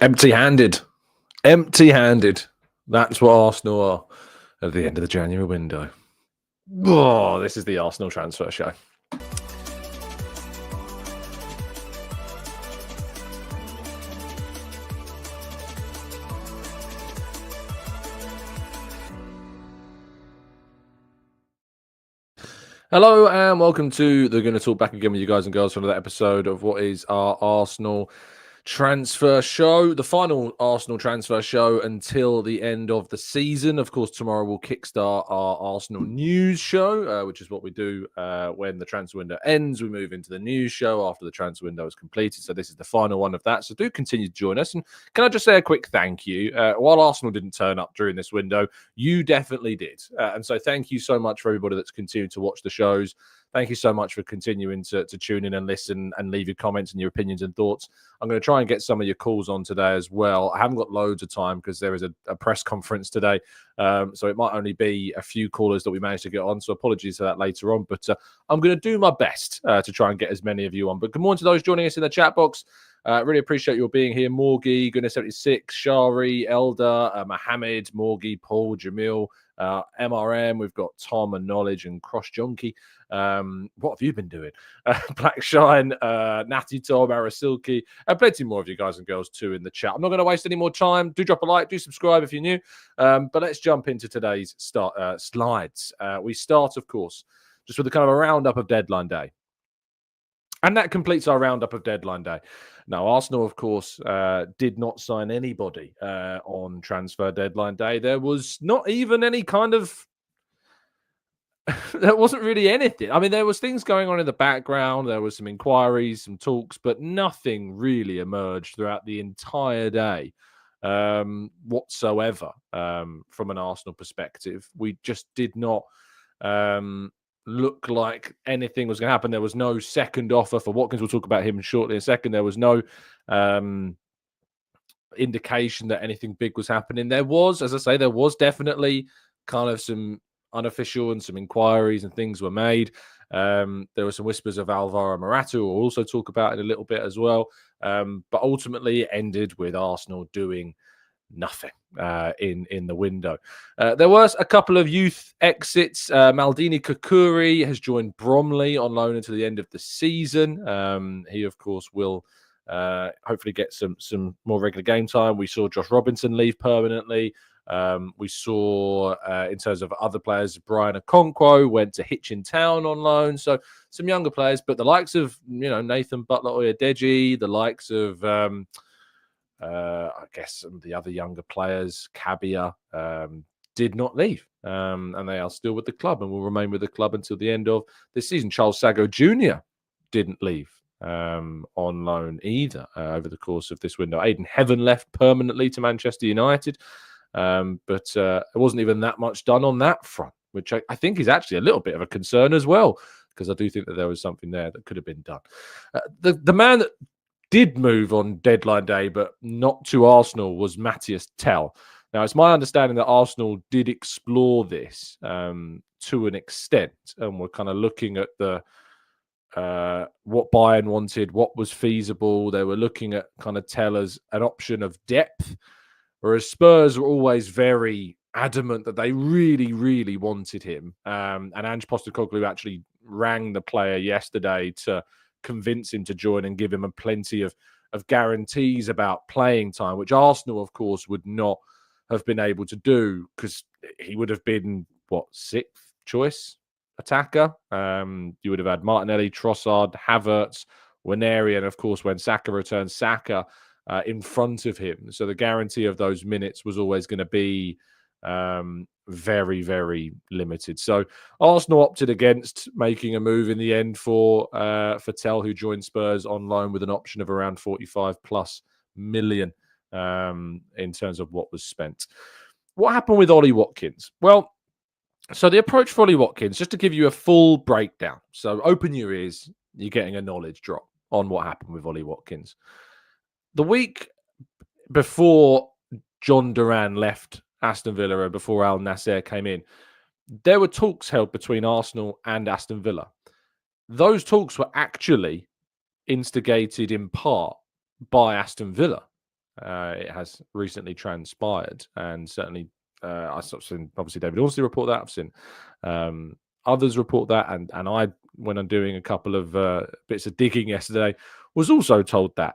Empty-handed. Empty-handed. That's what Arsenal are at the end of the January window. Oh, this is the Arsenal transfer show. Hello and welcome to the Gooner Talk, back again with you guys and girls for another episode of what is our Arsenal transfer show, the final Arsenal transfer show until the end of the season. Of course, tomorrow we'll kickstart our Arsenal news show, which is what we do when the transfer window ends. We move into the news show after the transfer window is completed. So this is the final one of that. So do continue to join us. And can I just say a quick thank you? While Arsenal didn't turn up during this window, you definitely did. And so thank you so much for everybody that's continued to watch the shows. Thank you so much for continuing to tune in and listen and leave your comments and your opinions and thoughts. I'm going to try and get some of your calls on today as well. I haven't got loads of time because there is a press conference today. So it might only be a few callers that we managed to get on. So apologies for that later on. But I'm going to do my best to try and get as many of you on. But good morning to those joining us in the chat box. Really appreciate your being here. Morgie, Gooner76, Shari, Elder, Mohammed, Morgie, Paul, Jamil, MRM. We've got Tom and Knowledge and Cross Junkie. What have you been doing? Black Shine, Natty Tom, Arasilki, and plenty more of you guys and girls too in the chat. I'm not going to waste any more time. Do drop a like, do subscribe if you're new. But let's jump into today's slides. We start, of course, just with a kind of a roundup of deadline day. And that completes our roundup of deadline day. Now, Arsenal, of course, did not sign anybody on transfer deadline day. There was not even any kind of... there wasn't really anything. I mean, there was things going on in the background. There was some inquiries, some talks, but nothing really emerged throughout the entire day whatsoever from an Arsenal perspective. We just did not... look like anything was going to happen. There was no second offer for Watkins. We'll talk about him shortly in a second. There was no indication that anything big was happening. There was, as I say, there was definitely kind of some unofficial and some inquiries and things were made. There were some whispers of Alvaro Morata, who we'll also talk about in a little bit as well. But ultimately it ended with Arsenal doing nothing in the window. There was a couple of youth exits. Maldini Kakuri has joined Bromley on loan until the end of the season. He, of course, will hopefully get some more regular game time. We saw Josh Robinson leave permanently. We saw, in terms of other players, Brian Okonkwo went to Hitchin Town on loan. So some younger players, but the likes of, Nathan Butler-Oyedeji, the likes of... I guess some of the other younger players, Kabia, did not leave. And they are still with the club and will remain with the club until the end of this season. Charles Sago Jr. didn't leave on loan either over the course of this window. Aidan Heaven left permanently to Manchester United. But there wasn't even that much done on that front, which I think is actually a little bit of a concern as well, because I do think that there was something there that could have been done. The man that did move on deadline day, but not to Arsenal, was Matthias Tell. Now, it's my understanding that Arsenal did explore this to an extent, and we're kind of looking at the what Bayern wanted, what was feasible. They were looking at kind of Tell as an option of depth, whereas Spurs were always very adamant that they really, really wanted him. And Ange Postecoglou actually rang the player yesterday to convince him to join and give him a plenty of guarantees about playing time, which Arsenal, of course, would not have been able to do, because he would have been, sixth choice attacker. You would have had Martinelli, Trossard, Havertz, Nwaneri, and of course, when Saka returned, Saka in front of him. So the guarantee of those minutes was always going to be very, very limited. So Arsenal opted against making a move in the end for Tell, who joined Spurs on loan with an option of around 45+ million in terms of what was spent. What happened with Ollie Watkins? Well, so the approach for Ollie Watkins, just to give you a full breakdown. So open your ears, you're getting a knowledge drop on what happened with Ollie Watkins. The week before John Duran left Aston Villa and before Al Nasser came in, there were talks held between Arsenal and Aston Villa. Those talks were actually instigated in part by Aston Villa. It has recently transpired, and certainly I've seen obviously David Orsley report that. I've seen others report that, and I, when I'm doing a couple of bits of digging yesterday, was also told that.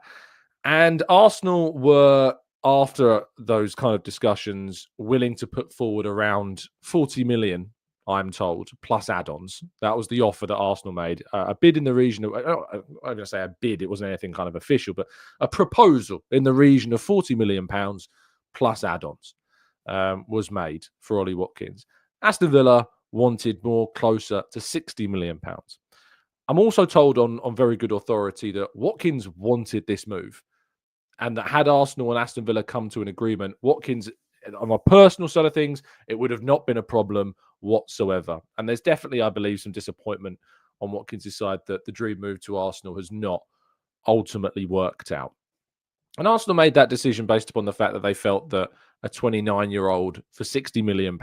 And Arsenal were, after those kind of discussions, willing to put forward around 40 million, I'm told, plus add-ons. That was the offer that Arsenal made. A bid in the region of, I'm going to say a bid, it wasn't anything kind of official, but a proposal in the region of £40 million plus add-ons was made for Ollie Watkins. Aston Villa wanted more, closer to £60 million. I'm also told on very good authority that Watkins wanted this move, and that had Arsenal and Aston Villa come to an agreement, Watkins, on my personal side of things, it would have not been a problem whatsoever. And there's definitely, I believe, some disappointment on Watkins' side that the dream move to Arsenal has not ultimately worked out. And Arsenal made that decision based upon the fact that they felt that a 29-year-old for £60 million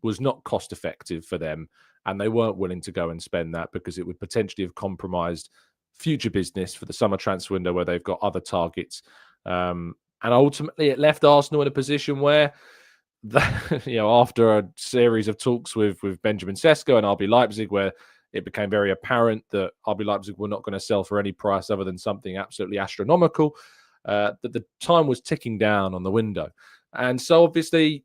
was not cost effective for them, and they weren't willing to go and spend that because it would potentially have compromised future business for the summer transfer window where they've got other targets. And ultimately, it left Arsenal in a position where, after a series of talks with Benjamin Sesko and RB Leipzig, where it became very apparent that RB Leipzig were not going to sell for any price other than something absolutely astronomical, that the time was ticking down on the window. And so obviously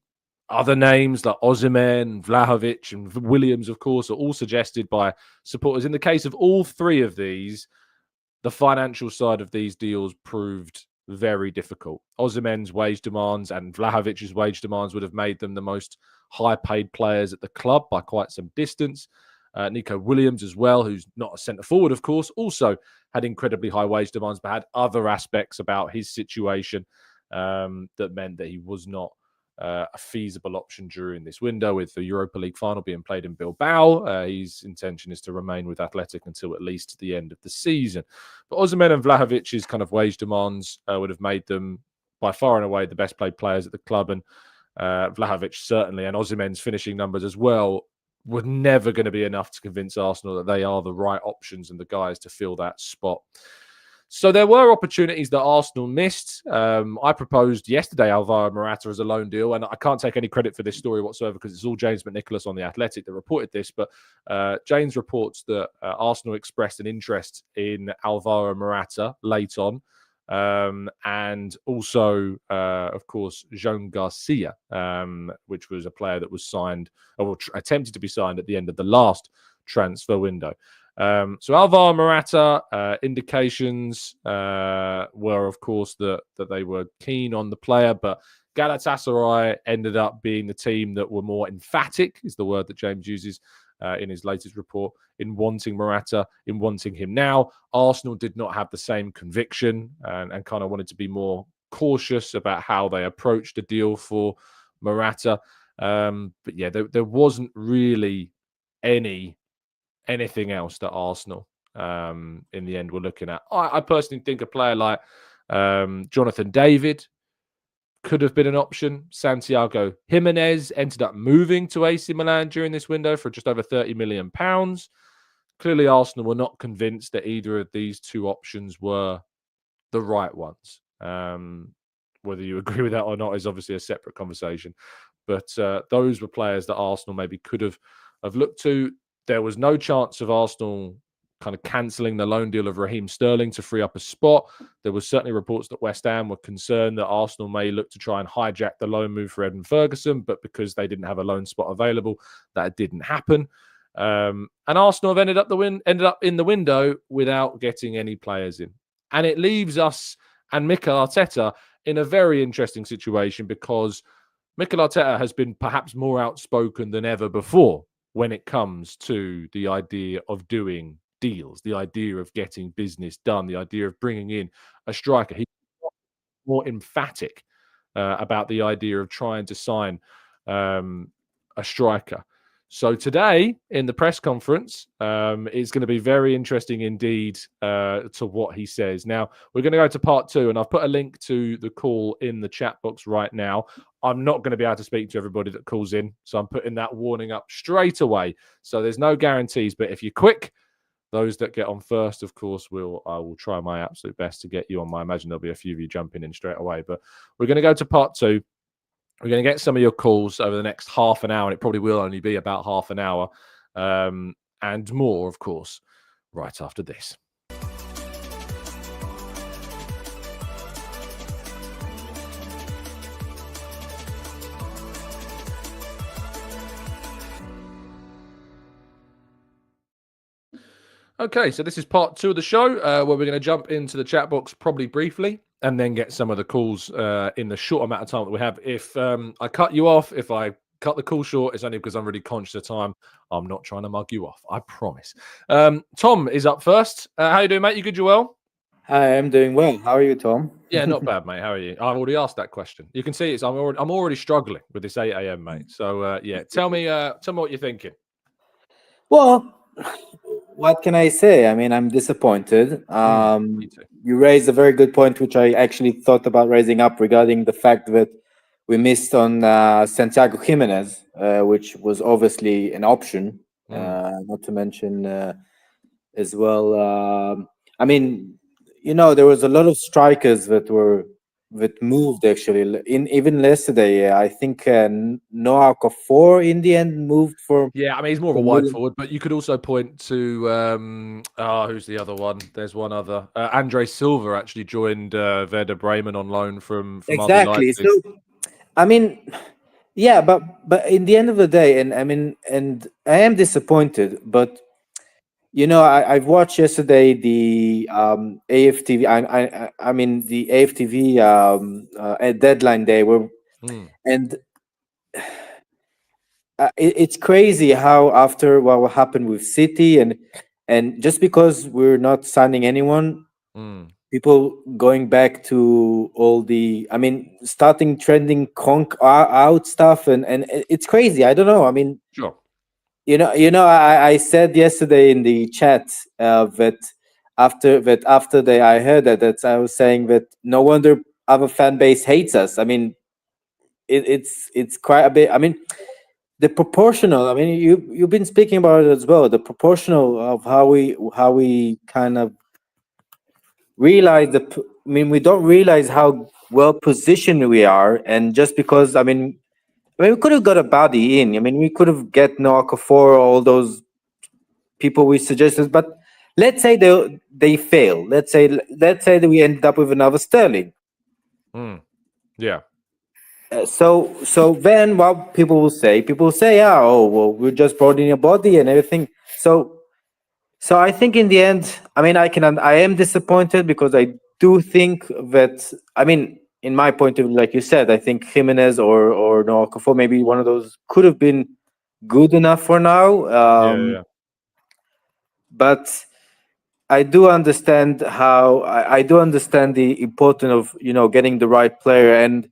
other names like Osimhen, Vlahovic and Williams, of course, are all suggested by supporters. In the case of all three of these, the financial side of these deals proved very difficult. Osimhen's wage demands and Vlahovic's wage demands would have made them the most high-paid players at the club by quite some distance. Nico Williams as well, who's not a centre-forward, of course, also had incredibly high wage demands, but had other aspects about his situation that meant that he was not a feasible option during this window. With the Europa League final being played in Bilbao, his intention is to remain with Athletic until at least the end of the season. But Osimhen and Vlahovic's kind of wage demands would have made them by far and away the best paid players at the club, and Vlahovic certainly, and Osimhen's finishing numbers as well, were never going to be enough to convince Arsenal that they are the right options and the guys to fill that spot. So there were opportunities that Arsenal missed. I proposed yesterday Alvaro Morata as a loan deal, and I can't take any credit for this story whatsoever because it's all James McNicholas on The Athletic that reported this. But James reports that Arsenal expressed an interest in Alvaro Morata late on. And also, of course, Jean Garcia, which was a player that was signed or attempted to be signed at the end of the last transfer window. So Alvaro Morata, indications were, of course, that they were keen on the player, but Galatasaray ended up being the team that were more emphatic, is the word that James uses in his latest report, in wanting Morata, in wanting him now. Arsenal did not have the same conviction and kind of wanted to be more cautious about how they approached the deal for Morata. But yeah, there wasn't really anything else that Arsenal in the end were looking at. I personally think a player like Jonathan David could have been an option. Santiago Jimenez ended up moving to AC Milan during this window for just over £30 million. Clearly, Arsenal were not convinced that either of these two options were the right ones. Whether you agree with that or not is obviously a separate conversation. But those were players that Arsenal maybe could have looked to. There was no chance of Arsenal kind of cancelling the loan deal of Raheem Sterling to free up a spot. There was certainly reports that West Ham were concerned that Arsenal may look to try and hijack the loan move for Evan Ferguson, but because they didn't have a loan spot available, that didn't happen. And Arsenal have ended up in the window without getting any players in. And it leaves us and Mikel Arteta in a very interesting situation, because Mikel Arteta has been perhaps more outspoken than ever before when it comes to the idea of doing deals, the idea of getting business done, the idea of bringing in a striker. He's more emphatic about the idea of trying to sign a striker. So today in the press conference, it's going to be very interesting indeed to what he says. Now, we're going to go to part two, and I've put a link to the call in the chat box right now. I'm not going to be able to speak to everybody that calls in, so I'm putting that warning up straight away. So there's no guarantees, but if you're quick, Those that get on first, of course, I will try my absolute best to get you on. I imagine there'll be a few of you jumping in straight away. But we're going to go to part two. We're going to get some of your calls over the next half an hour, and it probably will only be about half an hour, and more, of course, right after this. Okay, so this is part two of the show, where we're going to jump into the chat box probably briefly and then get some of the calls in the short amount of time that we have. If I cut you off, if I cut the call short, it's only because I'm really conscious of time. I'm not trying to mug you off, I promise. Tom is up first. How you doing, mate? You good? You well? Hi, I'm doing well. How are you, Tom? Yeah, not bad, mate. How are you? I've already asked that question. You can see I'm already struggling with this 8 a.m., mate. So yeah, tell me what you're thinking. Well, what can I say? I mean, I'm disappointed. Me too. You raised a very good point, which I actually thought about raising up regarding the fact that we missed on Santiago Jimenez, which was obviously an option. Not to mention as well. I mean, there was a lot of strikers that moved actually. Even yesterday, I think Noah Okafor in the end moved for. Yeah, I mean he's more of a wide forward, but you could also point to who's the other one? There's one other. Andre Silva actually joined Werder Bremen on loan from exactly. RB Leipzig. So, I mean, yeah, but in the end of the day, and I mean, and I am disappointed, but. I've watched yesterday the AFTV. I mean the AFTV at deadline day and it's crazy how after what happened with City and just because we're not signing anyone, people going back to all the. I mean, starting trending conk out stuff and it's crazy. I don't know. I mean, sure. I said yesterday in the chat that after I heard that I was saying that no wonder our fan base hates us. I mean, it's quite a bit. I mean, the proportional. I mean, you've been speaking about it as well. The proportional of how we kind of realize I mean, we don't realize how well positioned we are, and just because I mean, we could have got a body in. I mean, we could have get Noah Okafor, all those people we suggested. But let's say they fail. Let's say that we ended up with another Sterling. Yeah. So then what people will say? People will say, "Yeah, oh well, we just brought in a body and everything." So I think in the end, I mean, I am disappointed because I do think that I mean. In my point of view, like you said, I think Jimenez or Noah Okafor, maybe one of those could have been good enough for now. Yeah. But I do understand how I do understand the importance of getting the right player, and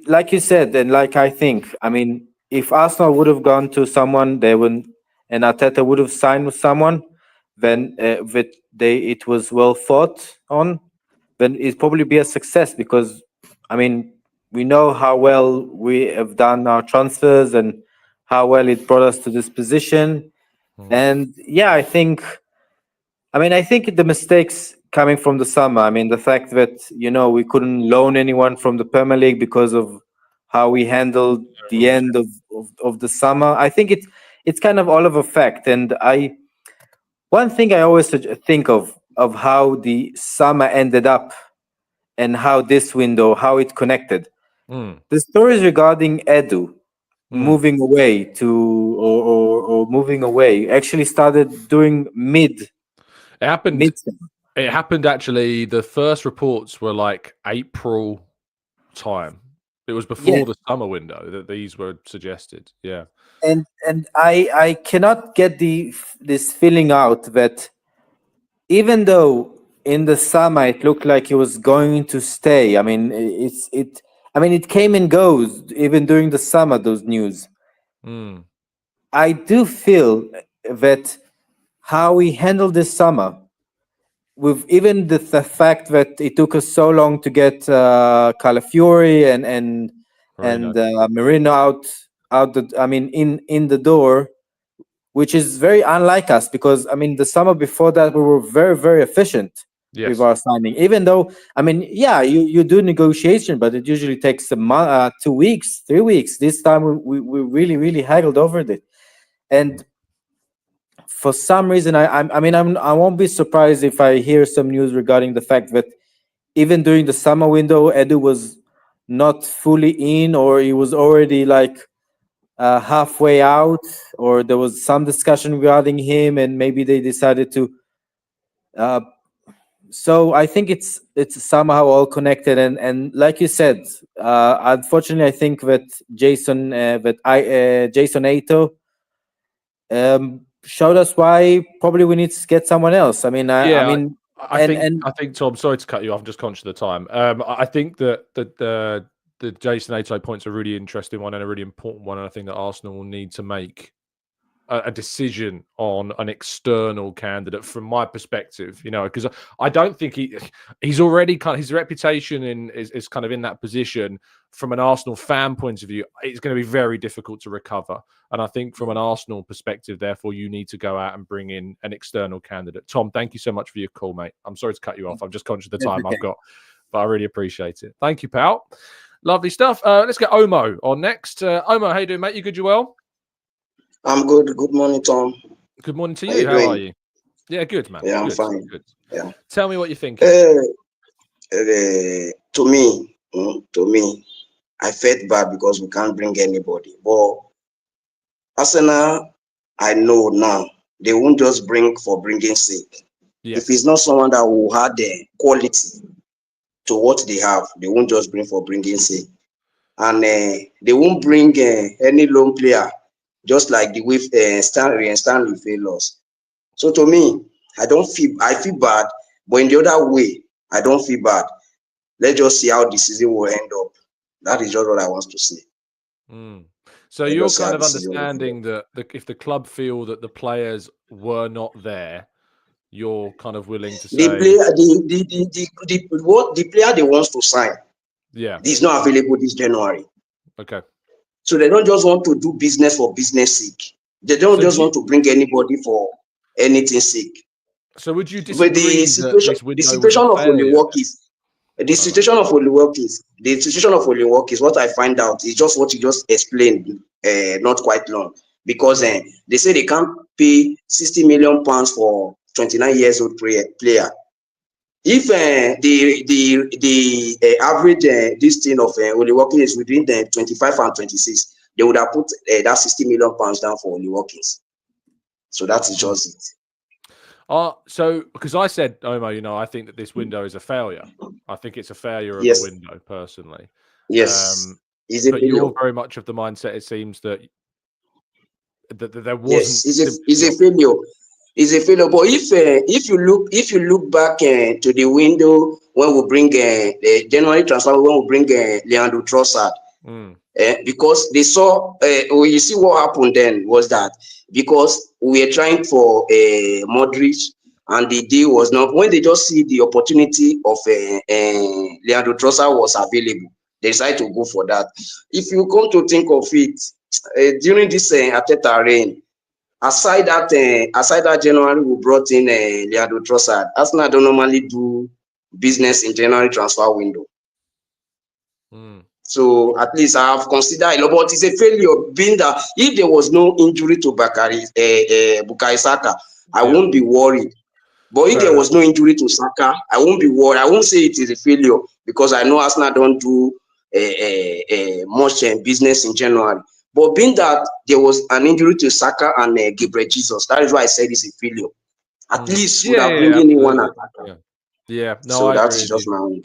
like you said, and like I think, I mean, if Arsenal would have gone to someone, they would, and Arteta would have signed with someone, then it was well thought on, then it'd probably be a success because, I mean, we know how well we have done our transfers and how well it brought us to this position. And yeah, I think the mistakes coming from the summer. I mean, the fact that we couldn't loan anyone from the Premier League because of how we handled the end of the summer. I think it's kind of all of a fact. And one thing I always think of how the summer ended up and how this window, how it connected. The stories regarding Edu moving away or moving away actually started during It happened. It happened actually. The first reports were like April time. It was before the summer window that these were suggested. Yeah. And I cannot get this feeling out that even though in the summer it looked like he was going to stay. I mean, it came and goes even during the summer. Those news. I do feel that how we handled this summer, with even the fact that it took us so long to get Calafiori and Marino out in the door, which is very unlike us because I mean the summer before that we were very very efficient with Yes. our signing. Even though I mean yeah you do negotiation, but it usually takes a month, 2 weeks, 3 weeks. This time we really haggled over it, and for some reason I mean I won't be surprised if I hear some news regarding the fact that even during the summer window Edu was not fully in, or he was already like halfway out, or there was some discussion regarding him, and maybe they decided to. Uh, so I think it's somehow all connected, and like you said, unfortunately, I think that Jason Ato showed us why probably we need to get someone else. I mean, I Yeah, mean, I think Tom. Sorry to cut you off. I'm just conscious of the time. I think that the Jason Ato point's a really interesting one and a really important one, and I think that Arsenal will need to make a decision on an external candidate from my perspective, because I don't think he's already his reputation is kind of in that position. From an Arsenal fan point of view, it's going to be very difficult to recover. And I think from an Arsenal perspective, therefore, you need to go out and bring in an external candidate. Tom, thank you so much for your call, mate. I'm sorry to cut you off. I'm just conscious of the That's time okay. I've got, but I really appreciate it. Thank you, pal. Lovely stuff. Let's get Omo on next. Omo, how you doing, mate? You good? You well? I'm good. Good morning, Tom. Good morning to How you. you How are doing? you? Yeah, good, man. Yeah, I'm Good. fine. Good. Yeah. Tell me what you're thinking. To me, I felt bad because we can't bring anybody. But Arsenal, I know now, they won't just bring for bringing sake. Yes. If it's not someone that will have the quality to what they have, they won't just bring for bringing sake. And they won't bring any lone player, just like the way Stanley failed us. So to me, I feel bad, but in the other way, I don't feel bad. Let's just see how the season will end up. That is just what I want to say. So Let's you're just see how kind of the season will end understanding up. that if the club feel that the players were not there, you're kind of willing to The say, player, the player they want to sign yeah, is not available this January. okay. So they don't just want to do business for business sake. They don't So just want to bring anybody for anything sake. So would you But disagree that this window was a of failure? the situation of Oliwok is what I find out is just what you just explained, not quite long, because they say they can't pay 60 million pounds for 29 years old player. If the average this thing of Oliwok is within the 25 and 26, they would have put that 60 million pounds down for Oliwok. So that is just it. So because I said, Omo, I think that this window is a failure. I think it's a failure of Yes. a window, personally. Yes. But you're very much of the mindset, it seems, that there wasn't. Yes, it's a failure. It's a failure. But if you look back to the window when we bring the January transfer, when we bring Leandro Trossard, because they saw, you see what happened then was that because we were trying for Modric and the deal was not, when they just see the opportunity of Leandro Trossard was available, they decided to go for that. If you come to think of it, during this Arteta reign, aside that January we brought in Leandro Trossard, Arsenal don't normally do business in January transfer window. So at least I have considered a lot, but it's a failure being that if there was no injury to Bukayo Saka, I won't be worried. But if there was no injury to Saka, I won't be worried. I won't say it is a failure because I know Arsenal don't do much business in January. But being that there was an injury to Saka and Gabriel Jesus, that is why I said it's a failure. At least would have bring in one attacker. Yeah, no, so I that agree is with just you. my own.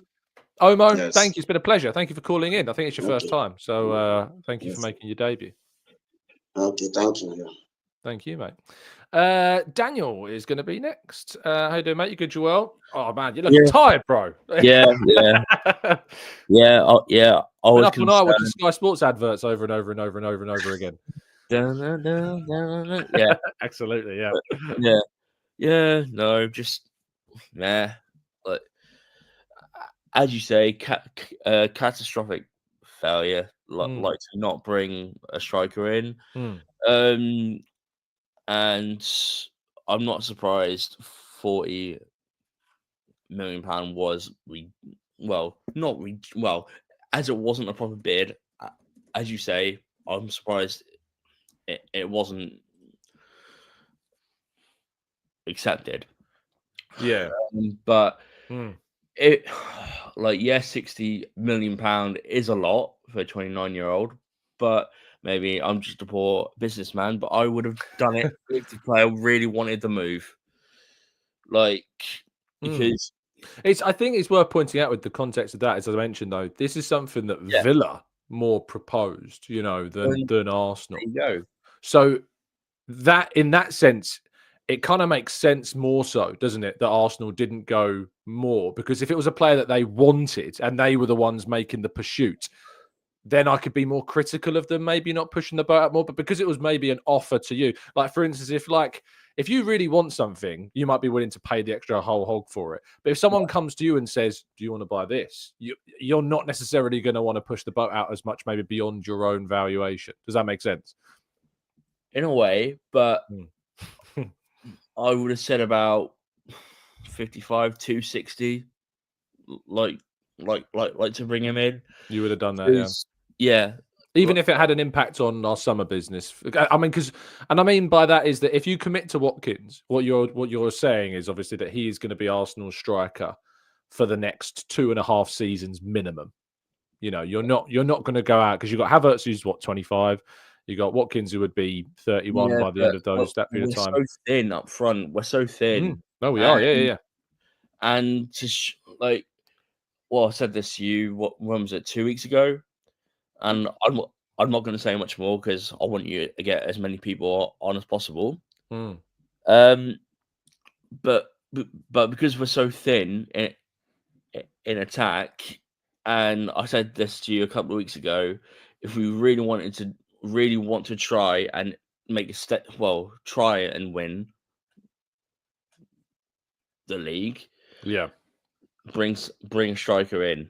Omo, Yes. thank you. It's been a pleasure. Thank you for calling in. I think it's your first time. So thank you Yes. for making your debut. Okay, thank you. Yeah. Thank you, mate. Daniel is going to be next. How you doing, mate? You good, Joel? Oh, man, you're looking tired, bro. Yeah. I was up all night watching Sky Sports adverts over and over and over and over and over again. Yeah. Absolutely, yeah. Yeah, no, just, like, as you say, catastrophic failure, like to not bring a striker in. and I'm not surprised. £40 million was as it wasn't a proper bid. As you say, I'm surprised it wasn't accepted. Yeah, but it £60 million is a lot for a 29-year-old, but maybe I'm just a poor businessman. But I would have done it if the player really wanted the move, because I think it's worth pointing out with the context of that, as I mentioned, though, this is something that Villa more proposed, than Arsenal. There you go. So that, in that sense, it kind of makes sense more so, doesn't it, that Arsenal didn't go more? Because if it was a player that they wanted and they were the ones making the pursuit, then I could be more critical of them, maybe not pushing the boat out more. But because it was maybe an offer to you, like, for instance, if you really want something, you might be willing to pay the extra whole hog for it. But if someone comes to you and says, do you want to buy this? You're not necessarily going to want to push the boat out as much, maybe beyond your own valuation. Does that make sense? In a way, but I would have said about 55, 260, like to bring him in. You would have done that, yeah. Even if it had an impact on our summer business. I mean by that is that if you commit to Watkins, what you're saying is obviously that he is going to be Arsenal's striker for the next 2.5 seasons minimum. You're not going to go out, because you've got Havertz, who's 25. You got Watkins, who would be 31 by the end of that period of time. We're so thin up front. We're so thin. No, we are. Yeah. And I said this to you. When was it? 2 weeks ago. And I'm not going to say much more because I want you to get as many people on as possible. But because we're so thin in attack, and I said this to you a couple of weeks ago, if we really want to try and make a step, try and win the league, bring a striker in,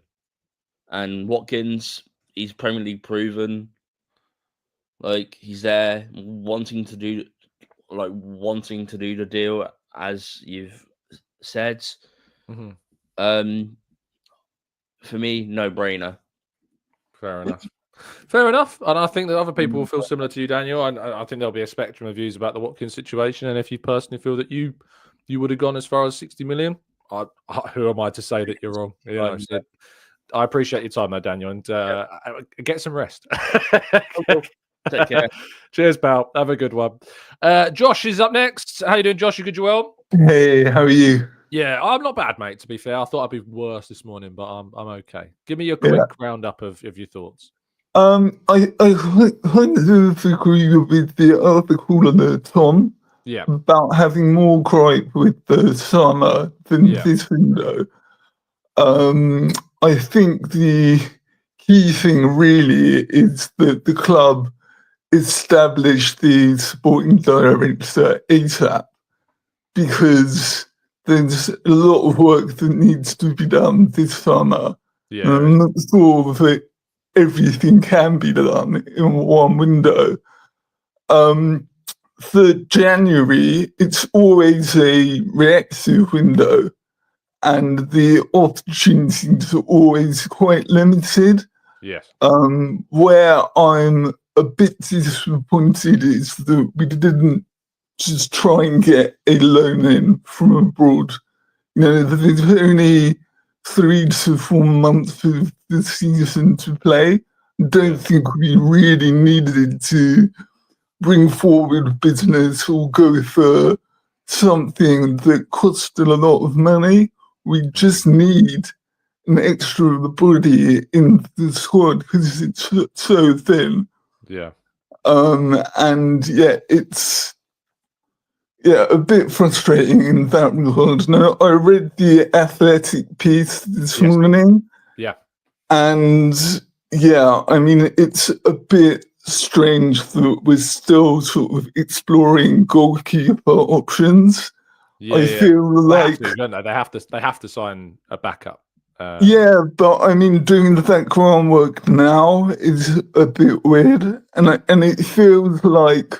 and Watkins. He's Premier League proven. He's there, wanting to do the deal, as you've said. For me, no brainer. Fair enough. And I think that other people will feel similar to you, Daniel. And I think there'll be a spectrum of views about the Watkins situation. And if you personally feel that you would have gone as far as 60 million, who am I to say that you're wrong? So I appreciate your time, though, Daniel, and get some rest. Take care. Cheers, pal. Have a good one. Josh is up next. How you doing, Josh? You good? You well? Hey, how are you? Yeah, I'm not bad, mate. To be fair, I thought I'd be worse this morning, but I'm okay. Give me your quick roundup of your thoughts. I kind of agree with the article on the Tom. About having more gripe with the summer than this window. I think the key thing really is that the club established the sporting director ASAP, because there's a lot of work that needs to be done this summer. And I'm not sure that everything can be done in one window. For January, it's always a reactive window, and the opportunities are always quite limited. Yes. Where I'm a bit disappointed is that we didn't just try and get a loan in from abroad. There's only 3 to 4 months of the season to play. Don't think we really needed to bring forward business or go for something that costed a lot of money. We just need an extra body in the squad because it's so thin. It's a bit frustrating in that regard. Now, I read the Athletic piece this morning. And it's a bit strange that we're still sort of exploring goalkeeper options. I feel like they have to sign a backup. But doing the background work now is a bit weird, and it feels like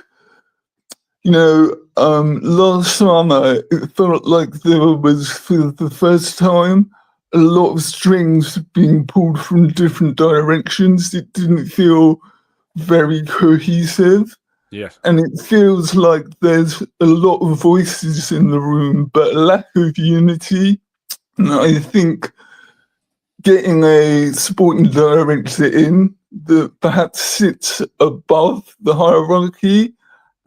Last summer it felt like there was, for the first time, a lot of strings being pulled from different directions. It didn't feel very cohesive. Yes. And it feels like there's a lot of voices in the room, but a lack of unity. And I think getting a sporting director in that perhaps sits above the hierarchy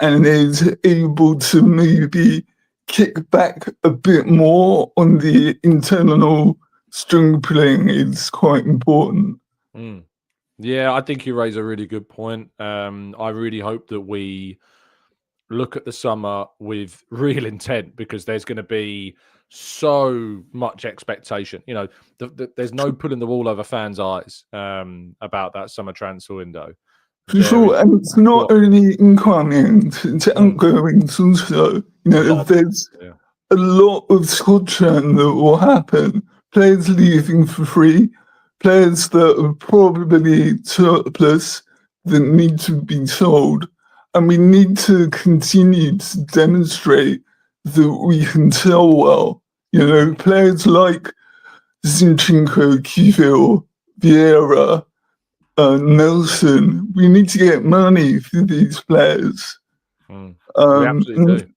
and is able to maybe kick back a bit more on the internal string playing is quite important. Yeah, I think you raise a really good point. I really hope that we look at the summer with real intent, because there's going to be so much expectation. There's no pulling the wool over fans' eyes about that summer transfer window. For sure, and it's not only incoming, it's outgoing also. There's a lot of squad churn that will happen. Players leaving for free, players that are probably surplus that need to be sold. And we need to continue to demonstrate that we can sell well. Players like Zinchenko, Kivil, Vieira, Nelson, we need to get money for these players. We absolutely do.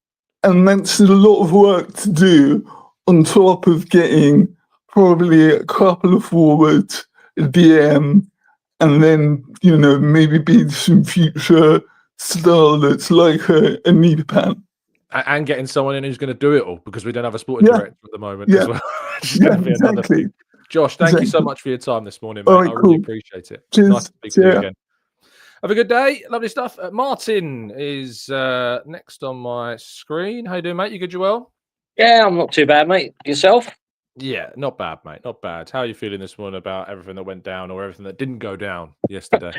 And that's a lot of work to do, on top of getting probably a couple of forwards, a DM, and then, maybe be some future starlets like a Nipan. And getting someone in who's going to do it all, because we don't have a sporting director at the moment as well. Exactly. Josh, thank you so much for your time this morning, mate. Right, I really appreciate it. Cheers. Nice to speak to you again. Have a good day. Lovely stuff. Martin is next on my screen. How you doing, mate? You good? You well? Yeah, I'm not too bad, mate. Yourself? Yeah, not bad, mate. Not bad. How are you feeling this morning about everything that went down, or everything that didn't go down yesterday?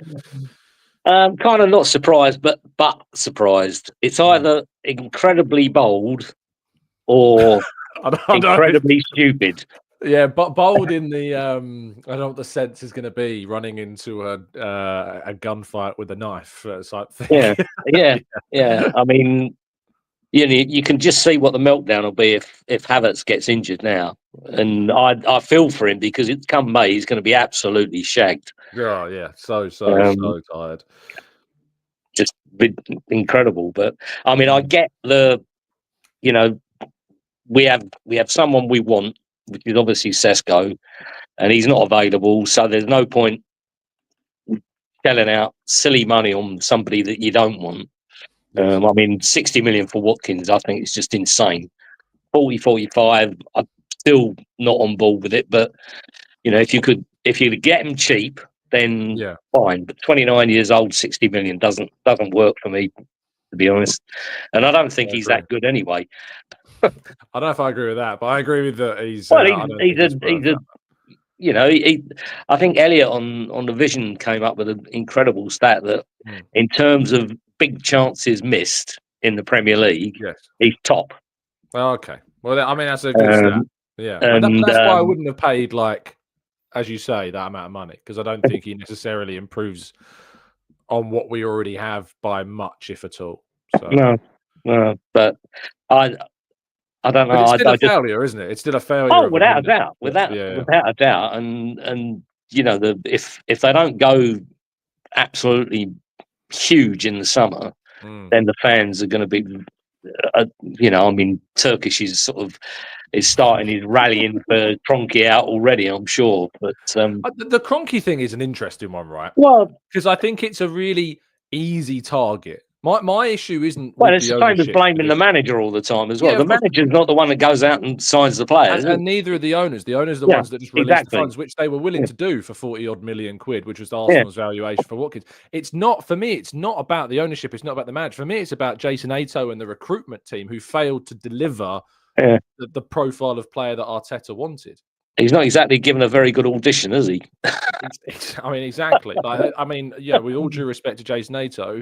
Kind of not surprised, but surprised. It's either incredibly bold or incredibly stupid. Yeah, but bold in the I don't know what the sense is going to be, running into a gunfight with a knife type thing. Yeah. I mean, you can just see what the meltdown will be if Havertz gets injured now, and I feel for him, because it's come May, he's going to be absolutely shagged. Oh yeah, so tired. Just incredible. But I mean, I get we have someone we want, which is obviously Sesko, and he's not available, so there's no point shelling out silly money on somebody that you don't want. I mean, 60 million for Watkins, I think it's just insane. 40, 45, I'm still not on board with it, but if you could get him cheap, then fine. But 29 years old, 60 million doesn't work for me, to be honest. And I don't think he's that good anyway. I don't know if I agree with that, but I agree with that. I think Elliot on the Vision came up with an incredible stat that in terms of big chances missed in the Premier League, he's top. Well, okay. Well, I mean, that's a good stat. Yeah. That's why I wouldn't have paid, like, as you say, that amount of money, because I don't think he necessarily improves on what we already have by much, if at all. So. No, but I don't know. But it's still a failure, isn't it? It's still a failure. Oh, without a doubt, without a doubt. And if they don't go absolutely huge in the summer, then the fans are going to be, I mean, Turkish is starting his rallying for Kroenke out already, I'm sure. But the Kroenke thing is an interesting one, right? Well, because I think it's a really easy target. My issue isn't. Well, it's the same as blaming the manager all the time as well. Yeah, the manager's not the one that goes out and signs the players. And neither are the owners. The owners are the ones that just release the funds, which they were willing to do for 40-odd million quid, which was Arsenal's valuation for Watkins. It's not, for me, it's not about the ownership. It's not about the manager. For me, it's about Jason Ato and the recruitment team, who failed to deliver the profile of player that Arteta wanted. He's not exactly given a very good audition, is he? I mean, exactly. With all due respect to Jason Ato,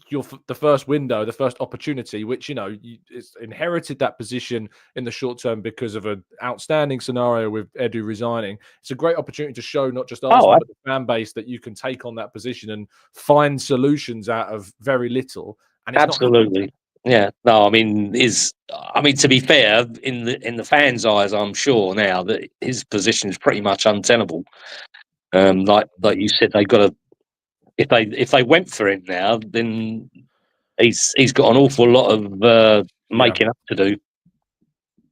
the first window, the first opportunity, which it's inherited that position in the short term because of an outstanding scenario with Edu resigning. It's a great opportunity to show not just Arsenal but the fan base that you can take on that position and find solutions out of very little. And it's absolutely. Yeah, no, I mean, to be fair, in the fans' eyes, I'm sure now that his position is pretty much untenable. Like you said, they got to if they went for him now, then he's got an awful lot of making up to do.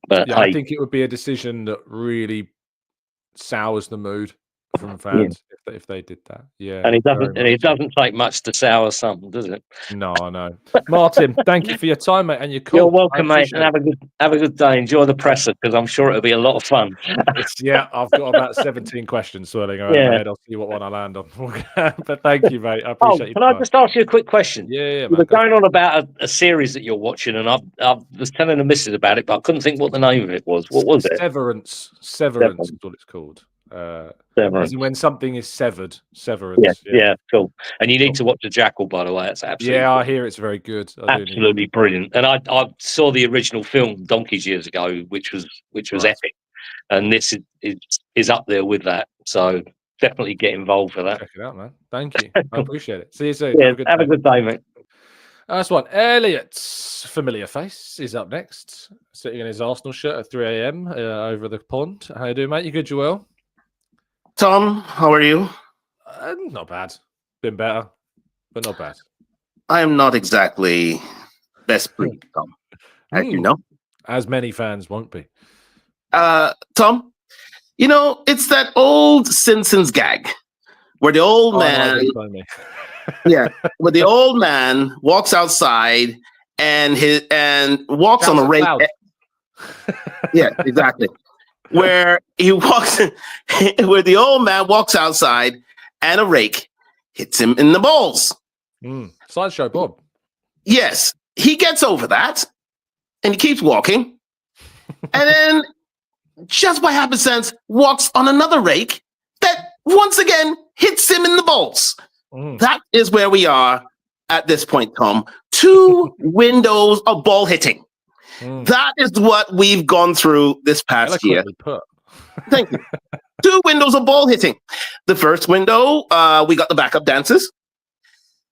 But yeah, hey, I think it would be a decision that really sours the mood from fans if they did that. Yeah, and very much it so. doesn't take much to sour something, does it? No, I know. Martin, thank you for your time, mate, and your call. You're welcome, mate, and appreciate have a good day. Enjoy the presser because I'm sure it'll be a lot of fun. Yeah, I've got about 17 questions swirling around my head. I'll see what one I land on. But thank you, mate. I appreciate Can I just ask you a quick question? Yeah, You man. were going on about a series that you're watching, and I was telling the missus about it, but I couldn't think what the name of it was. What was it? Severance. Severance is what it's called. Severance. As in when something is severed. Severance. Yeah, cool. And you need to watch The Jackal, by the way. It's absolutely I hear it's very good. absolutely brilliant. And I saw the original film donkeys years ago, which was epic. And this is up there with that. So definitely get involved for that. Check it out, man. Thank you. I appreciate it. See you soon. Yeah, have a good day, mate. That's one. Elliot's familiar face is up next, sitting in his Arsenal shirt at 3 a.m. Over the pond. How you doing, mate? You good, Joel? Tom, how are you? Not bad. Been better, but not bad. I am not exactly best pleased, Tom, as you know. As many fans won't be. Tom, it's that old Simpsons gag where the old man, where the old man walks outside and walks on a rake. Yeah, exactly. Where he walks, where the old man walks outside and a rake hits him in the balls. Sideshow Bob. Yes, he gets over that and he keeps walking. And then, just by happenstance, walks on another rake that once again hits him in the balls. That is where we are at this point, Tom. 2 windows of ball hitting. That is what we've gone through this past year. Thank you. 2 windows of ball hitting. The first window, we got the backup dancers.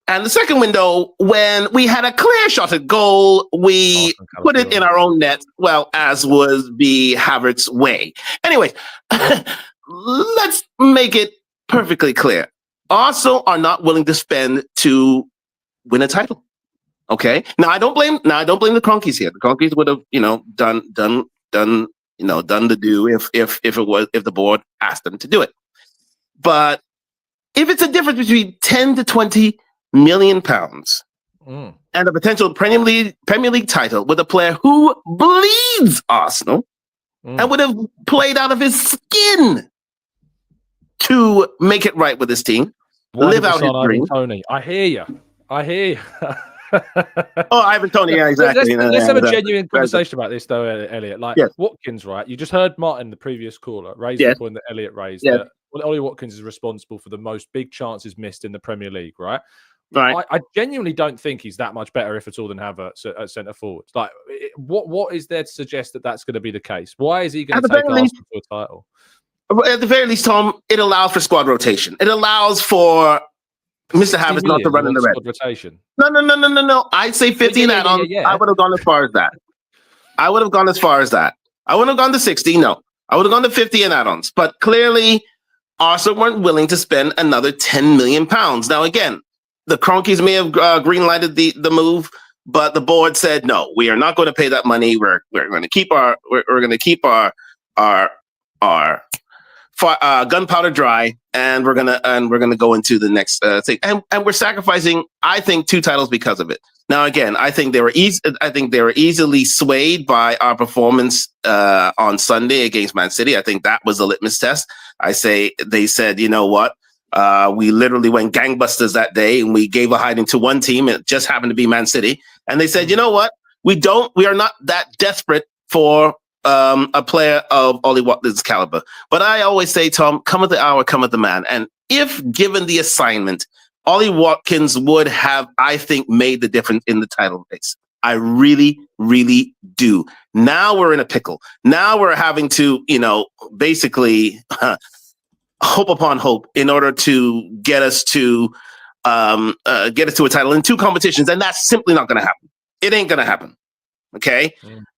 And the second window, when we had a clear shot at goal, we put it in our own net, well, as was the Havertz way. Anyway, let's make it perfectly clear. Arsenal are not willing to spend to win a title. Okay. Now I don't blame the Cronkies here. The Cronkies would have, done the do if the board asked them to do it. But if it's a difference between 10 to 20 million pounds and a potential Premier League title with a player who bleeds Arsenal and would have played out of his skin to make it right with his team, live out his dream. Tony, I hear you. Oh, Ivan Tony, yeah, exactly. Let's have a genuine conversation about this, though, Elliot. Watkins, right? You just heard Martin, the previous caller, raise the point that Elliot raised. That Ollie Watkins is responsible for the most big chances missed in the Premier League, right? Right. I genuinely don't think he's that much better, if at all, than Havertz at centre forward. Like, what is there to suggest that that's going to be the case? Why is he going to take Arsenal to a title? At the very least, Tom, it allows for squad rotation. It allows for Mr. Havertz not to run in the red. Rotation. No. I'd say 15 add-ons. I would have gone as far as that. I wouldn't have gone to 60. No, I would have gone to 50 in add-ons. But clearly, Arsenal weren't willing to spend another 10 million pounds. Now, again, the Cronkies may have green-lighted the move, but the board said no. We are not going to pay that money. We're going to keep our gunpowder dry, and we're gonna go into the next thing. And we're sacrificing, I think, 2 titles because of it. Now, again, I think they were easily swayed by our performance on Sunday against Man City. I think that was the litmus test. They said, you know what? We literally went gangbusters that day, and we gave a hiding to one team. It just happened to be Man City, and they said, you know what? We are not that desperate for a player of Ollie Watkins' caliber. But I always say, Tom, cometh the hour, cometh the man. And if given the assignment, Ollie Watkins would have, I think, made the difference in the title race. I really, really do. Now we're in a pickle. Now we're having to, basically hope upon hope in order to get us to a title in 2 competitions, and that's simply not going to happen. It ain't going to happen. Okay.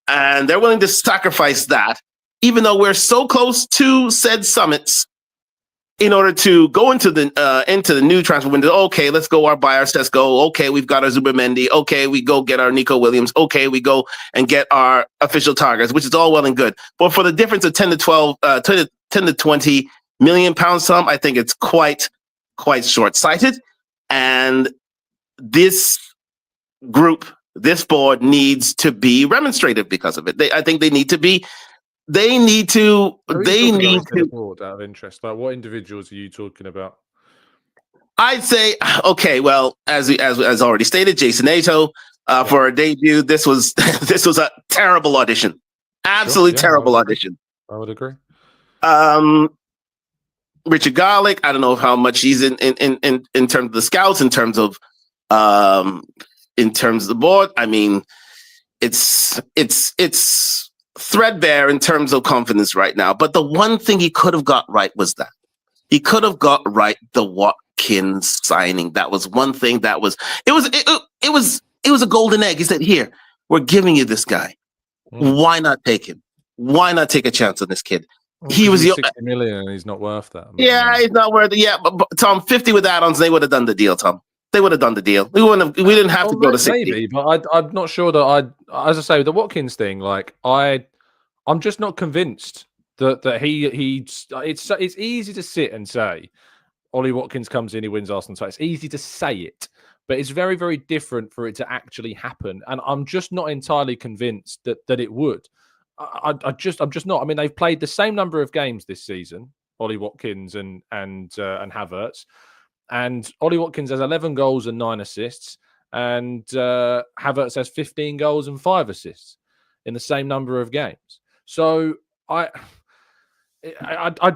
And they're willing to sacrifice that, even though we're so close to said summits, in order to go into the new transfer window. Okay, let's go buy our Sesko. Okay, we've got our Zubimendi. Okay, we go get our Nico Williams. Okay, we go and get our official targets, which is all well and good. But for the difference of 10 to 20 million pound sum, I think it's quite short-sighted. And this group, this board needs to be remonstrated because of it. I think they need to be. They need to. Board, out of interest, like what individuals are you talking about? I'd say, okay, well, as already stated, Jason Ato for a debut. This was a terrible audition, absolutely terrible audition. I would agree. Richard Garlick, I don't know how much he's in terms of the scouts, in terms of the board. I mean, it's threadbare in terms of confidence right now. But the one thing he could have got right was that he could have got right the Watkins signing. That was one thing that was it was a golden egg. He said, "Here, we're giving you this guy. Why not take him? Why not take a chance on this kid?" Well, he was 60 million and he's not worth that. Yeah, he's not worth it. Yeah, but Tom, 50 with add-ons, they would have done the deal, Tom. They would have done the deal. We didn't have to go to 60. Maybe, but I'm not sure that as I say, with the Watkins thing, like I'm just not convinced that it's easy to sit and say Ollie Watkins comes in, he wins Arsenal. So it's easy to say it, but it's very, very different for it to actually happen. And I'm just not entirely convinced that it would. I'm just not. I mean, they've played the same number of games this season, Ollie Watkins and Havertz. And Ollie Watkins has 11 goals and 9 assists, and Havertz has 15 goals and 5 assists in the same number of games. So I'm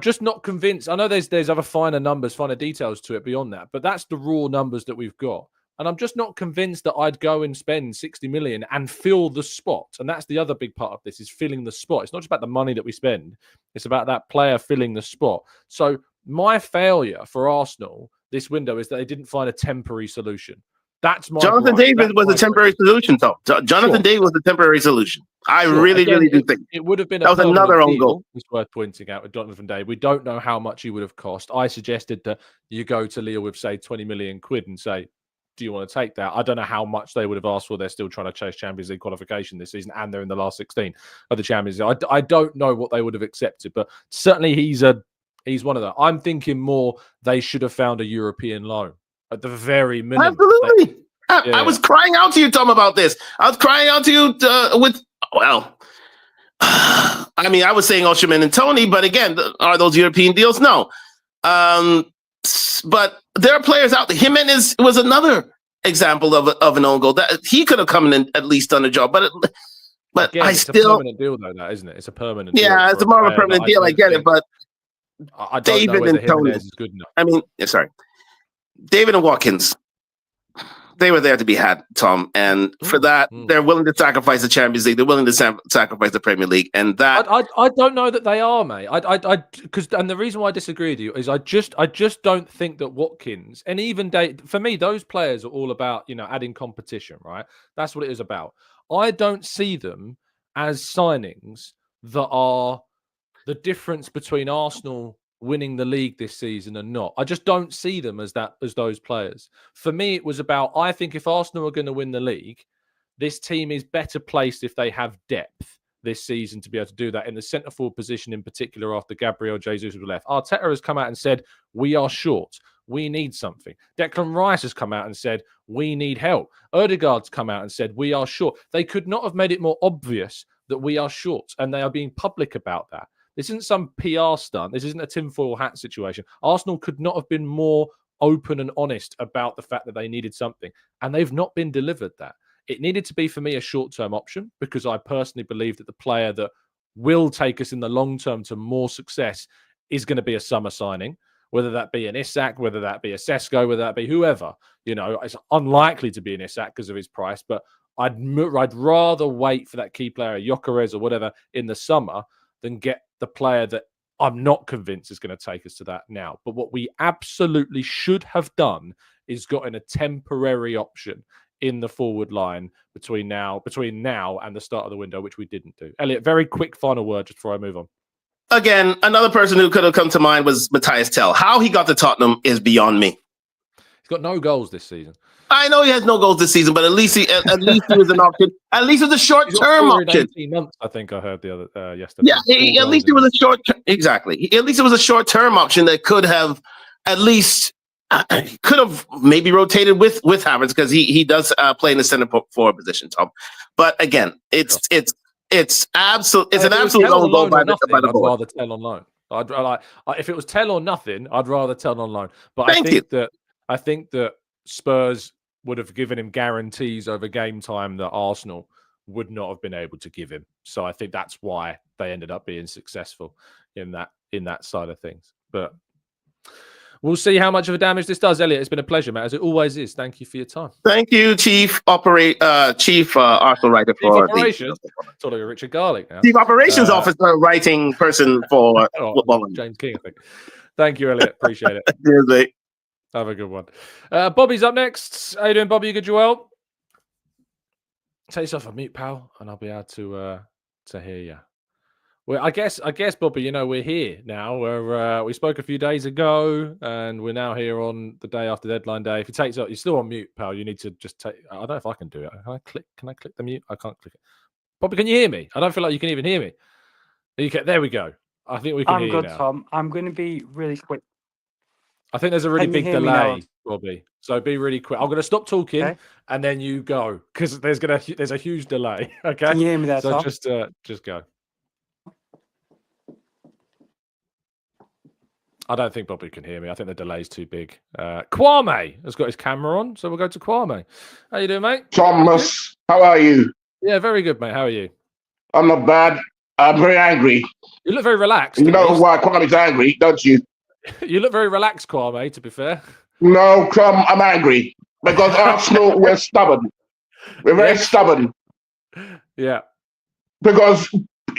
just not convinced. I know there's other finer numbers, finer details to it beyond that, but that's the raw numbers that we've got. And I'm just not convinced that I'd go and spend 60 million and fill the spot. And that's the other big part of this, is filling the spot. It's not just about the money that we spend. It's about that player filling the spot. So my failure for Arsenal this window is that they didn't find a temporary solution. That's my Jonathan David was a temporary solution, Tom. Jonathan David was a temporary solution. I really do think it would have been. That was another own goal. It's worth pointing out with Jonathan David. We don't know how much he would have cost. I suggested that you go to Lille with, say, 20 million quid and say, do you want to take that? I don't know how much they would have asked for. They're still trying to chase Champions League qualification this season, and they're in the last 16 of the Champions League. I don't know what they would have accepted, but certainly he's one of them. I'm thinking more they should have found a European loan at the very minimum. Absolutely. I was crying out to you, Tom, about this. I was crying out to you I mean, I was saying Osimhen and Tony, but again, are those European deals? No. But there are players out there. Jimenez was another example of an own goal that he could have come in and at least done a job. But again, it's a permanent deal, though, that isn't it? It's a permanent. Yeah, it's more of a permanent deal. I get it, but I don't know whether Jimenez is good enough. I mean, sorry, David and Watkins. They were there to be had, Tom, and for that, they're willing to sacrifice the Champions League. They're willing to sacrifice the Premier League, and that I don't know that they are, mate. And the reason why I disagree with you is I just don't think that Watkins and even for me, those players are all about adding competition, right? That's what it is about. I don't see them as signings that are the difference between Arsenal winning the league this season and not. I just don't see them as those players. For me, it was about, I think if Arsenal are going to win the league, this team is better placed if they have depth this season to be able to do that in the centre forward position, in particular after Gabriel Jesus was left. Arteta has come out and said, we are short. We need something. Declan Rice has come out and said, we need help. Odegaard's come out and said, we are short. They could not have made it more obvious that we are short, and they are being public about that. This isn't some PR stunt. This isn't a tinfoil hat situation. Arsenal could not have been more open and honest about the fact that they needed something, and they've not been delivered that. It needed to be, for me, a short-term option, because I personally believe that the player that will take us in the long term to more success is going to be a summer signing, whether that be an Isak, whether that be a Sesko, whether that be whoever. It's unlikely to be an Isak because of his price, but I'd rather wait for that key player, Gyökeres or whatever, in the summer than get the player that I'm not convinced is going to take us to that now. But what we absolutely should have done is gotten a temporary option in the forward line between now and the start of the window, which we didn't do. Elliot, very quick final word just before I move on. Again, another person who could have come to mind was Matthias Tell. How he got to Tottenham is beyond me. He's got no goals this season. I know he has no goals this season, but at least he was an option. At least it was a short-term option. 18 months, I think I heard the other yesterday. Yeah, at least it was a short. Exactly. At least it was a short-term option that could have at least maybe rotated with Havertz, because he does play in the center forward position, Tom. But again, it's an absolute own goal by the board. I'd rather Tell on loan. If it was Tell or nothing, I'd rather Tell on loan. But I think that Spurs would have given him guarantees over game time that Arsenal would not have been able to give him. So I think that's why they ended up being successful in that side of things. But we'll see how much of a damage this does. Elliot, it's been a pleasure, mate, as it always is. Thank you for your time. Thank you, Chief Arsenal writer for Operations. It's all like Richard Garlick now. Chief Operations Officer, writing person for football. James King, I think. Thank you, Elliot. Appreciate it. Cheers, mate. Have a good one. Bobby's up next. How you doing, Bobby? You good, Joel? Take yourself on mute, pal, and I'll be able to hear you. Well, I guess, Bobby, we're here now. We spoke a few days ago, and we're now here on the day after deadline day. If you take yourself, you're still on mute, pal. You need to just take. I don't know if I can do it. Can I click the mute? I can't click it. Bobby, can you hear me? I don't feel like you can even hear me. There we go. I think we can hear you now. I'm good, Tom. I'm going to be really quick. I think there's a really big delay, Bobby. So be really quick. I'm going to stop talking, and then you go, because there's a huge delay. Okay. Can you hear me there, Tom? Just go. I don't think Bobby can hear me. I think the delay's too big. Kwame has got his camera on, so we'll go to Kwame. How you doing, mate? Thomas, how are you? Yeah, very good, mate. How are you? I'm not bad. I'm very angry. You look very relaxed. You know why Kwame's angry, don't you? You look very relaxed, Kwame, to be fair. No, Tom, I'm angry because Arsenal were stubborn. We're very stubborn. Yeah. Because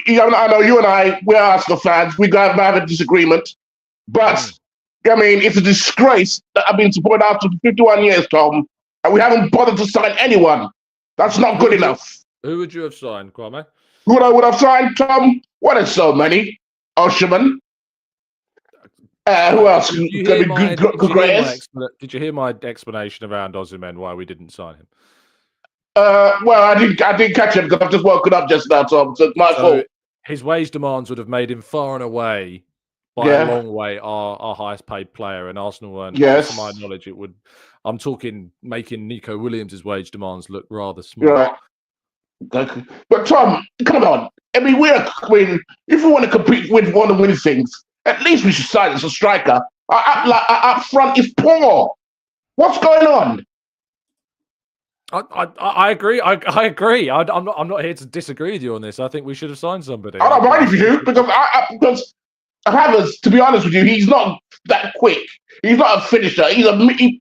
I know you and we're Arsenal fans. We have a disagreement. But, it's a disgrace that I've been supporting Arsenal for 51 years, Tom, and we haven't bothered to sign anyone. That's not good enough. Who would you have signed, Kwame? Who I would have signed, Tom? What is so many? Osherman. Who else? Did you hear my explanation around Osimhen, why we didn't sign him? Well, I didn't catch him because I've just woken up just now, Tom. So it's my fault. His wage demands would have made him far and away, by a long way, our highest paid player, and Arsenal weren't. Yes. To my knowledge, it would. I'm talking making Nico Williams' wage demands look rather small. Yeah. But Tom, come on. If we want to compete, want to win things, at least we should sign as a striker. Up front is poor. What's going on? I agree. I agree. I'm not here to disagree with you on this. I think we should have signed somebody. I don't mind if you do, because Havertz, to be honest with you, he's not that quick. He's not a finisher. The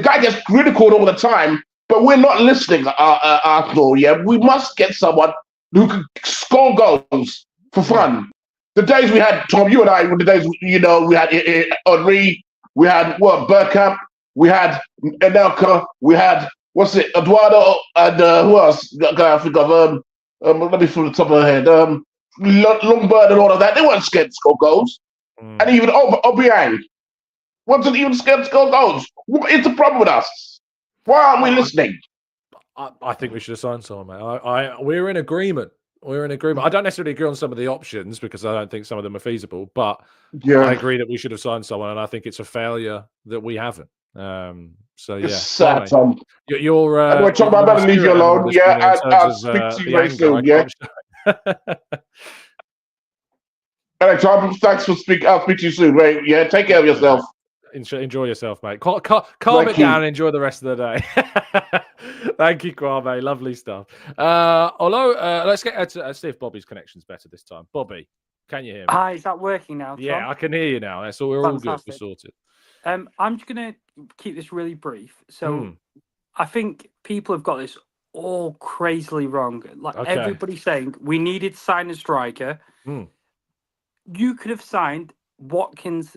guy gets ridiculed all the time, but we're not listening, Arsenal. Yeah, we must get someone who can score goals for fun. The days we had, Tom, you and I, were the days, we had Henry, we had Bergkamp, we had Anelka, we had, Eduardo, and who else? I think of, let me from the top of my head, Lundberg and all of that. They weren't scared to score goals. And even Obiang wasn't even scared to score goals. What is the problem with us? Why aren't we listening? I think we should have signed someone, mate. We're in agreement. We're in agreement. I don't necessarily agree on some of the options because I don't think some of them are feasible, but I agree that we should have signed someone, and I think it's a failure that we haven't. So yeah, sad, Tom. You're I'm about to leave you alone. Yeah, I'll speak to you very soon. Yeah. All right, Tom. Thanks for speaking. I'll speak to you soon. Right? Yeah. Take care of yourself. Enjoy yourself, mate. Calm it down and enjoy the rest of the day. Thank you, Kwame. Lovely stuff. Although, let's get to see if Bobby's connection's better this time. Bobby, can you hear me? Hi, is that working now, Tom? Yeah, I can hear you now. So we're all good. We're sorted. I'm just going to keep this really brief. So I think people have got this all crazily wrong. Everybody's saying we needed to sign a striker. You could have signed Watkins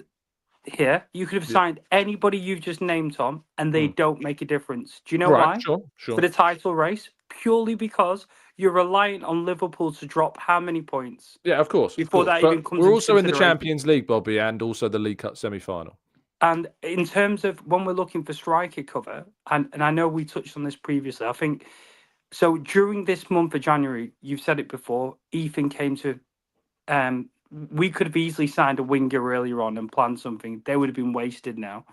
here. You could have signed anybody you've just named, Tom, and they don't make a difference. Do you know why? Sure. For the title race, purely because you're reliant on Liverpool to drop how many points? Yeah, of course. Before that but even comes we're into also in the consideration. Champions League, Bobby, and also the League Cup semi-final. And in terms of when we're looking for striker cover, and I know we touched on this previously, I think, so during this month of January, you've said it before, Ethan came to, we could have easily signed a winger earlier on and planned something. They would have been wasted now.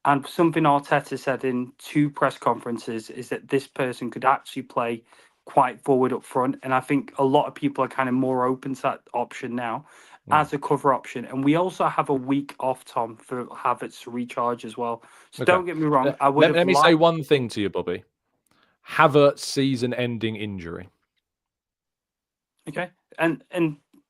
And something Arteta said in 2 press conferences is that this person could actually play quite forward up front. And I think a lot of people are kind of more open to that option now as a cover option. And we also have a week off, Tom, for Havertz to recharge as well. So don't get me wrong. I would let me say one thing to you, Bobby. Havertz season-ending injury. Okay. And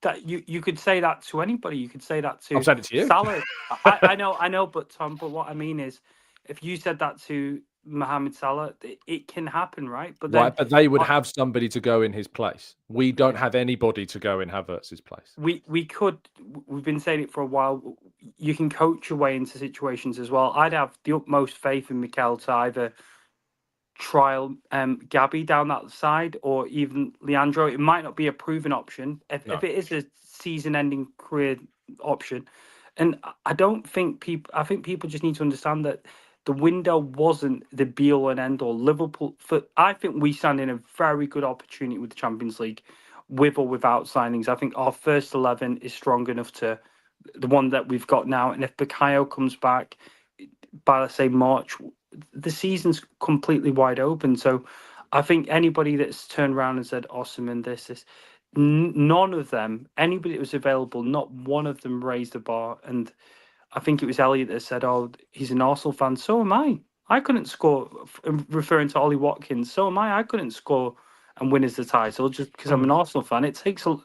that you could say that to anybody. You could say that to I've said it to you. Salah. I know, but Tom, but what I mean is, if you said that to Mohamed Salah, it can happen, right? But then, but they would have somebody to go in his place. We don't have anybody to go in Havertz's place. We could. We've been saying it for a while. You can coach your way into situations as well. I'd have the utmost faith in Mikel to either trial Gabby down that side or even Leandro. It might not be a proven option if it is a season-ending career option. And I don't think people. I think people just need to understand that the window wasn't the be-all and end-all. Liverpool. I think we stand in a very good opportunity with the Champions League, with or without signings. I think our first 11 is strong enough to the one that we've got now. And if Bukayo comes back by, let's say, March, the season's completely wide open. So I think anybody that's turned around and said Osimhen this, none of them, anybody that was available, not one of them raised the bar. And I think it was Elliot that said, "Oh, he's an Arsenal fan." So am I. I couldn't score, referring to Ollie Watkins. So am I. I couldn't score and win as the title just because I'm an Arsenal fan. It takes a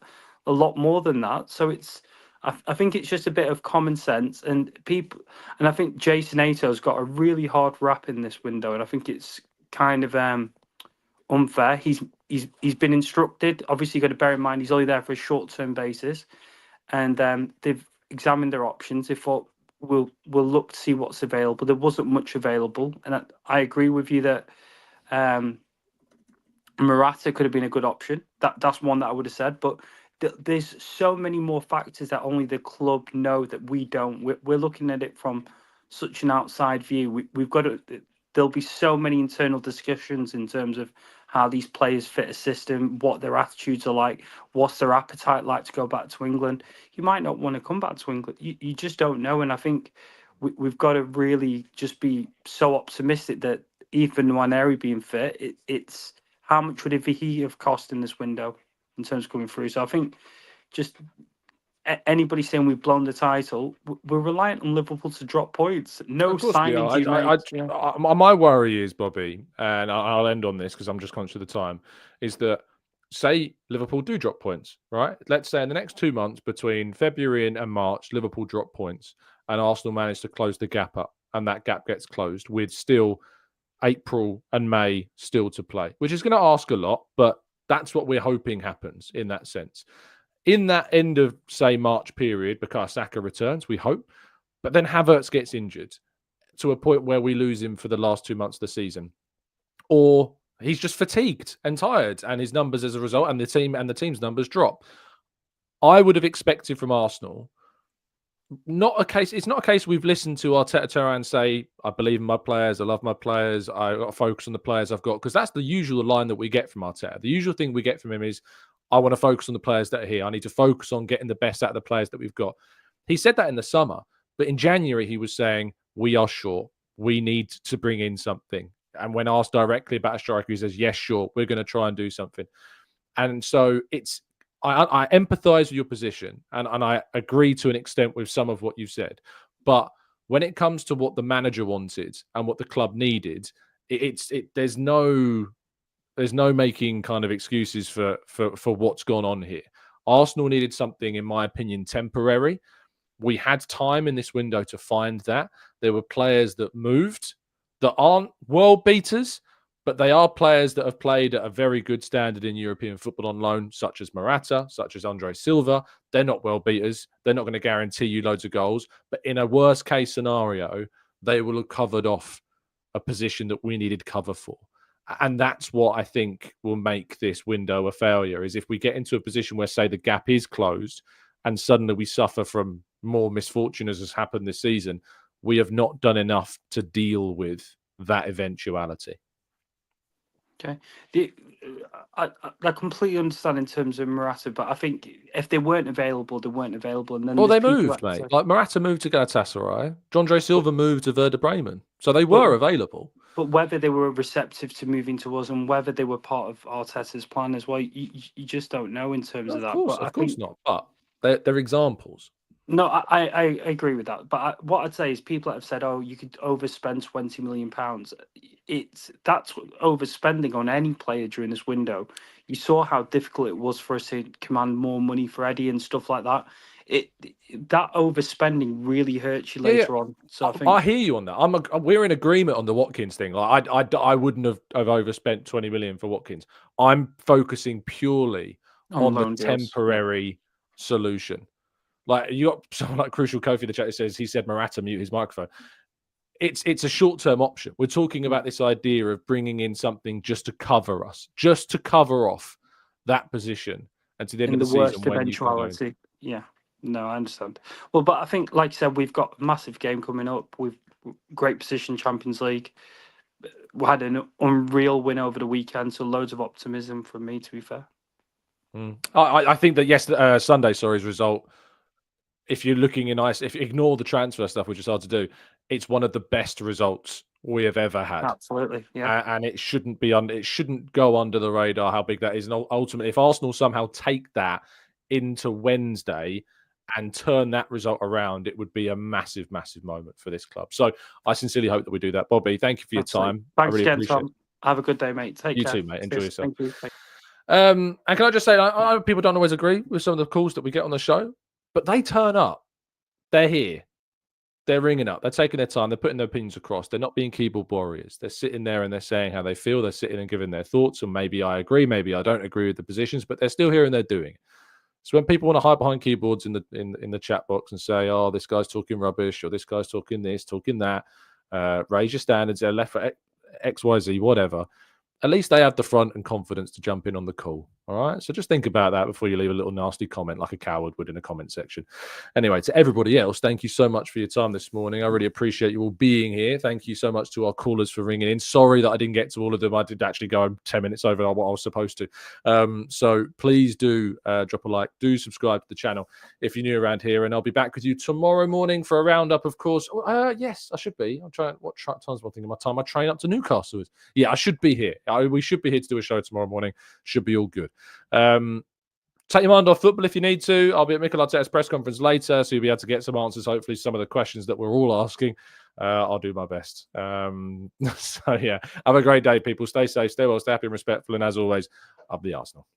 lot more than that. So I think it's just a bit of common sense and people. And I think Jason Ato's got a really hard rap in this window, and I think it's kind of unfair. He's been instructed. Obviously, you've got to bear in mind he's only there for a short-term basis, and they've examined their options. They thought we'll look to see what's available. There wasn't much available, and I agree with you that Morata could have been a good option. That's one that I would have said, but there's so many more factors that only the club know that we don't. We're looking at it from such an outside view. We've got to. There'll be so many internal discussions in terms of how these players fit a system, what their attitudes are like, what's their appetite like to go back to England. You might not want to come back to England. You just don't know. And I think we've got to really just be so optimistic that even Nwaneri being fit, it's how much would he have cost in this window in terms of coming through. So I think just anybody saying we've blown the title, we're reliant on Liverpool to drop points. No signings. My worry is, Bobby, and I'll end on this because I'm just conscious of the time, is that say Liverpool do drop points, right? Let's say in the next 2 months between February and March, Liverpool drop points and Arsenal manage to close the gap up and that gap gets closed with still April and May still to play, which is going to ask a lot, but that's what we're hoping happens in that sense. In that end of, say, March period, Bukayo Saka returns, we hope, but then Havertz gets injured to a point where we lose him for the last 2 months of the season. Or he's just fatigued and tired, and his numbers as a result, and the team's numbers drop. I would have expected from Arsenal, it's not a case we've listened to Arteta and say, I believe in my players, I love my players, I got to focus on the players I've got, because that's the usual line that we get from Arteta. The usual thing we get from him is, I want to focus on the players that are here. I need to focus on getting the best out of the players that we've got. He said that in the summer, but in January he was saying, we are short. We need to bring in something. And when asked directly about a striker, he says, yes, sure, we're going to try and do something. And so I empathize with your position and I agree to an extent with some of what you've said. But when it comes to what the manager wanted and what the club needed, there's no making kind of excuses for what's gone on here. Arsenal needed something, in my opinion, temporary. We had time in this window to find that. There were players that moved that aren't world beaters, But they are players that have played at a very good standard in European football on loan, such as Morata, such as Andre Silva. They're not world beaters. They're not going to guarantee you loads of goals. But in a worst case scenario, they will have covered off a position that we needed cover for. And that's what I think will make this window a failure, is if we get into a position where, say, the gap is closed and suddenly we suffer from more misfortune as has happened this season, we have not done enough to deal with that eventuality. Okay. I completely understand in terms of Morata, but I think if they weren't available, they weren't available. And then well, they moved, mate. Like Morata moved to Galatasaray. Andre Silva moved to Werder Bremen. So they were available. But whether they were receptive to moving to us and whether they were part of Arteta's plan as well, you just don't know in terms of that. Of course not. But they're examples. No, I agree with that. But what I'd say is people that have said, "Oh, you could overspend £20 million." That's overspending on any player during this window. You saw how difficult it was for us to command more money for Eddie and stuff like that. That overspending really hurts you later on. So I hear you on that. We're in agreement on the Watkins thing. Like I wouldn't have overspent 20 million for Watkins. I'm focusing purely on the temporary solution. Like you got someone like Crucial Kofi in the chat that says he said Morata mute his microphone. It's a short-term option. We're talking about this idea of bringing in something just to cover us, just to cover off that position and to the end of the season when eventuality. Yeah, no, I understand. Well, but I think, like I said, we've got a massive game coming up. We've great position, Champions League. We had an unreal win over the weekend, so loads of optimism from me, to be fair. I think that Sunday's result, if you're looking if you ignore the transfer stuff, which is hard to do, it's one of the best results we have ever had. Absolutely, yeah. And it shouldn't go under the radar how big that is. And ultimately, if Arsenal somehow take that into Wednesday and turn that result around, it would be a massive, massive moment for this club. So I sincerely hope that we do that. Bobby, thank you for your time. Thanks again, Tom. Have a good day, mate. Take care. You too, mate. Enjoy yourself. Thank you. And can I just say, I know people don't always agree with some of the calls that we get on the show, but they turn up. They're here. They're ringing up. They're taking their time. They're putting their opinions across. They're not being keyboard warriors. They're sitting there and they're saying how they feel. They're sitting and giving their thoughts. And maybe I agree, maybe I don't agree with the positions, but they're still here and they're doing it. So when people want to hide behind keyboards in the chat box and say, "Oh, this guy's talking rubbish," or "This guy's talking this, talking that," raise your standards. They're left for X, Y, Z, whatever. At least they have the front and confidence to jump in on the call. All right. So just think about that before you leave a little nasty comment like a coward would in a comment section. Anyway, to everybody else, thank you so much for your time this morning. I really appreciate you all being here. Thank you so much to our callers for ringing in. Sorry that I didn't get to all of them. I did actually go 10 minutes over what I was supposed to. So please do drop a like, do subscribe to the channel if you're new around here. And I'll be back with you tomorrow morning for a roundup, of course. Yes, I should be. I'm trying. What time's my thing in my time? I train up to Newcastle. Yeah, I should be here. We should be here to do a show tomorrow morning. Should be all good. Take your mind off football if you need to. I'll be at Mikel Arteta's press conference later, so you'll be able to get some answers, hopefully, some of the questions that we're all asking. I'll do my best. So, yeah, have a great day, people. Stay safe, stay well, stay happy and respectful. And as always, up the Arsenal.